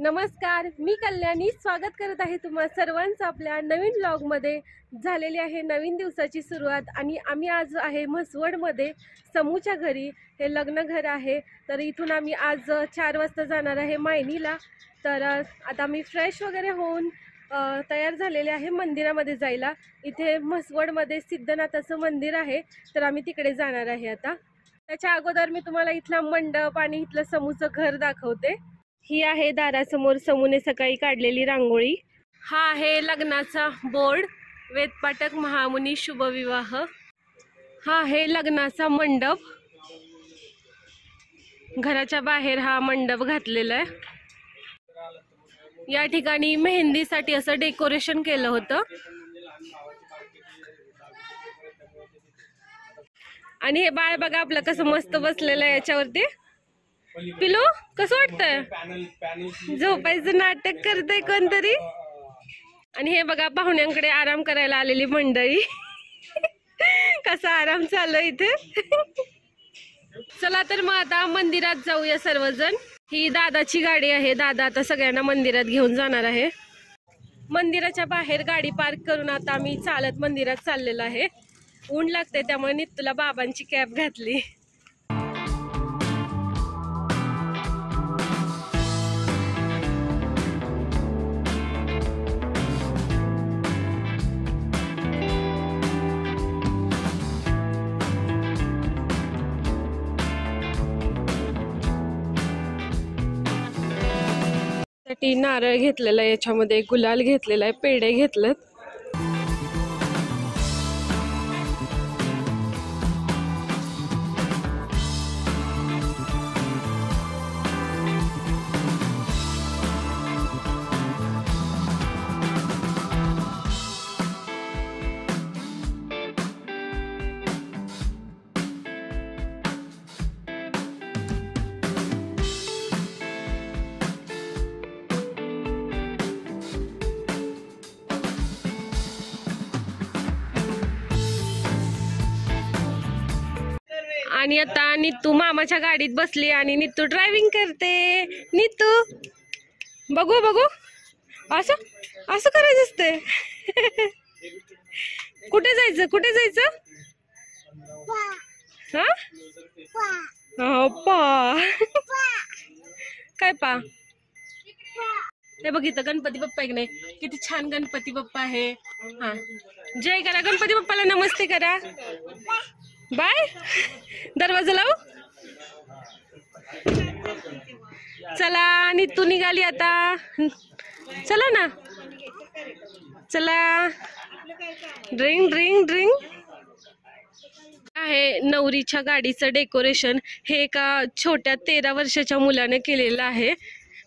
नमस्कार, मी कल्याणी स्वागत करत आहे तुम्हा सर्वांचं आपल्या नवीन व्लॉगमध्ये। झालेली आहे नवीन दिवसाची सुरुवात आणि आम्ही आज आहे म्हसवडमध्ये समूच्या घरी। हे लग्न घर आहे, तर इथून आम्ही आज 4 वाजता जाणार आहे मायनीला। तर आता मी फ्रेश वगैरे होऊन तयार झालेले आहे मंदिरामध्ये जायला। इथे म्हसवडमध्ये सिद्धनाथाचं मंदिर आहे, तर आम्ही तिकडे जाणार आहे। आता त्याच्या अगोदर मी तुम्हाला इथला मंडप आणि इथलं समूचं घर दाखवते। ही आहे दारासमोर समूने सकाळी काढलेली रांगोळी। हा आहे लग्नाचा बोर्ड, वेदपाठक महामुनी शुभविवाह। हा आहे लग्नाचा मंडप, घराच्या बाहेर हा मंडप घातलेला आहे। या ठिकाणी मेहंदीसाठी असं डेकोरेशन केलं होतं। आणि हे बाळ बघा आपलं कसं मस्त बसलेलं आहे याच्यावरती। पिलू कसं वाटतंय? झोपायचं नाटक करतय कोणतरी। आणि हे बघा पाहुण्यांकडे आराम करायला आलेली मंडळी। कसा आराम चालू इथे। चला तर मग आता मंदिरात जाऊया सर्वजण। ही दादाची गाडी आहे, दादा आता सगळ्यांना मंदिरात घेऊन जाणार आहे। मंदिराच्या बाहेर गाडी पार्क करून आता आम्ही चालत मंदिरात चाललेलो आहे। ऊन लागते त्यामुळे नित्तूला बाबांची कॅप घातली। साठी नारळ घेतलेला आहे, याच्यामध्ये गुलाल घेतलेला आहे, पेढे घेतलेत। आणि आता नित्तू मामाच्या गाडीत बसली आणि नित्तू ड्रायव्हिंग करते। नित्तू बघू बघू, असं असं करायचं असते। कुठे जायचं, कुठे जायचं? हा हो पा, काय पा? हे बघ इथं गणपती बाप्पा आहे की नाही, किती छान गणपती बाप्पा आहे। हा जय करा, गणपती बाप्पाला नमस्ते करा, बाय। दरवाजा लावू। चला नित्तू निघाली आता, चला ना चला। ड्रिंग ड्रिंग ड्रिंग आहे नवरीच्या गाडीचं डेकोरेशन। हे एका छोट्या 13 वर्षाच्या मुलाने केलेलं आहे।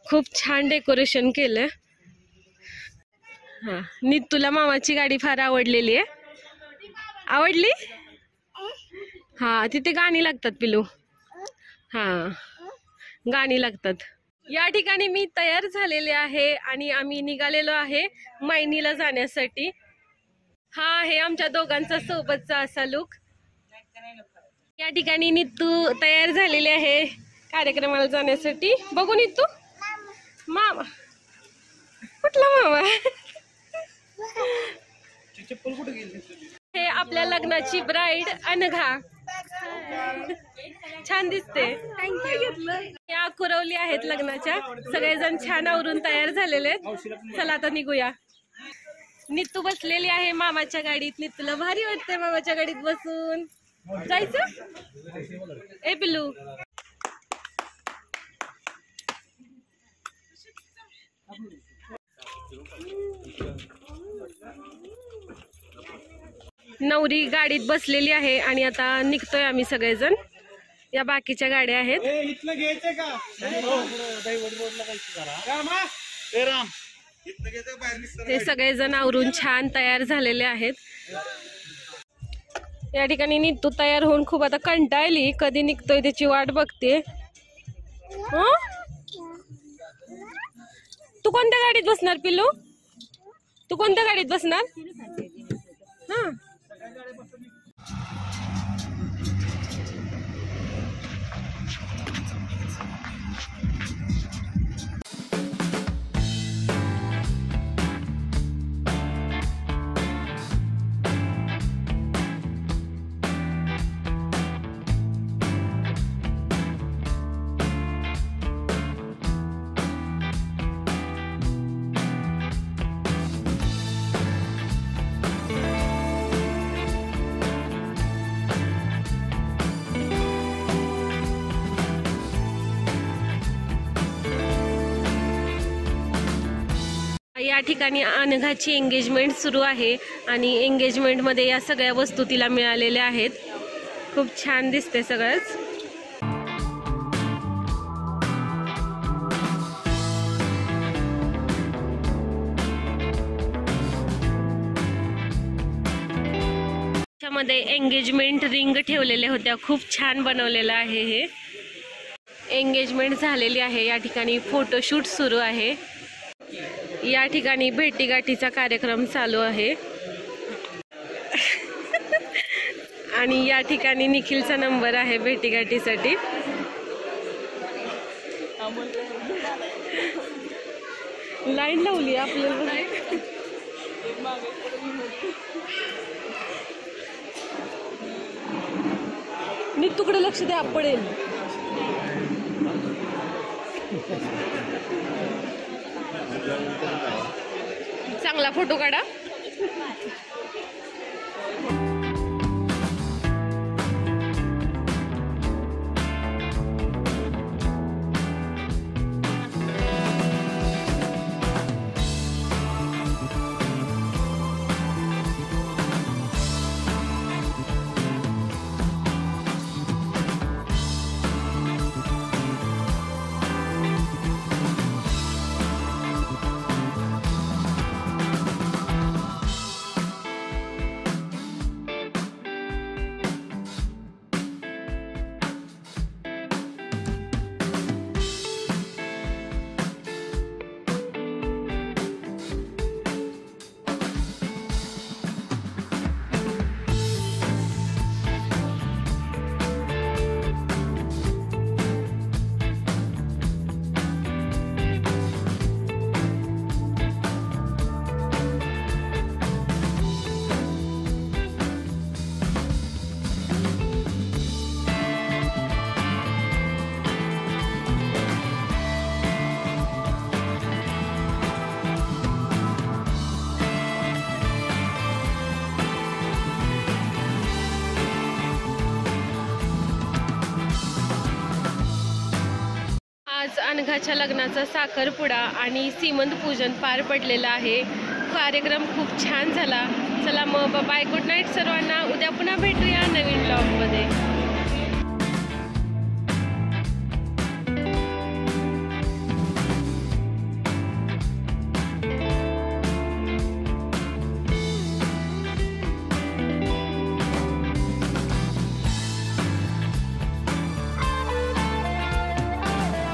खूप छान डेकोरेशन केलं। हा नित्तूला मामाची गाडी फार आवडलेली आहे। आवडली? हा तिथे गाणी लागतात पिलू, हा गाणी लागतात। या ठिकाणी मी तयार झालेले आहे आणि आम्ही निघालेलो आहे मायनीला जाण्यासाठी। हा आहे आमच्या दोघांचा सोबतचा असा लुक। या ठिकाणी नित्तू तयार झालेले आहे कार्यक्रमाला जाण्यासाठी। बघू नित्तू, मामा कुठला मामा? हे आपल्या लग्नाची ब्राईड अनघा, छान दिसते। या कुरवली आहेत लग्नाच्या, सगळेजण छान आवरून तयार झालेले आहेत। चला आता निघूया। नित्तू बसलेली आहे मामाच्या गाडीत। नित्तूला भारी वाटते मामाच्या गाडीत बसून। जायचं ए पिल्लू? नवरी गाडीत बसलेली आहे आणि आता निघतोय आम्ही सगळेजण। या बाकीच्या गाड्या आहेत। हे सगळेजण आवरून छान तयार झालेले आहेत। या ठिकाणी नित्तू तयार होऊन खूप आता कंटाळली, कधी निघतोय त्याची वाट बघते। तू कोणत्या गाडीत बसणार पिल्लू? तू कोणत्या गाडीत बसणार? हा या ठिकाणी अनघाची एंगेजमेंट सुरू आहे आणि एंगेजमेंटमध्ये या सगळ्या वस्तू तिला मिळालेल्या आहेत. खूप छान दिसते सगळंच. मध्ये एंगेजमेंट रिंग ठेवलेल्या होत्या. खूप छान बनवलेलं आहे हे. एंगेजमेंट झालेली आहे. या ठिकाणी फोटोशूट सुरू आहे. या ठिकाणी भेटीगाठीचा कार्यक्रम चालू आहे आणि या ठिकाणी निखिलचा नंबर आहे भेटीगाठीसाठी. लाईन लावली आपल्याला. नी तुकडे लक्ष द्या पडेल. चांगला फोटो काढा. आज अनघाच्या लग्नाचा साखरपुडा आणि सीमंत पूजन पार पडलेलं आहे. कार्यक्रम खूप छान झाला. चला मग बाय, गुड नाईट सर्वांना. उद्या पुन्हा भेटूया नवीन ब्लॉगमध्ये.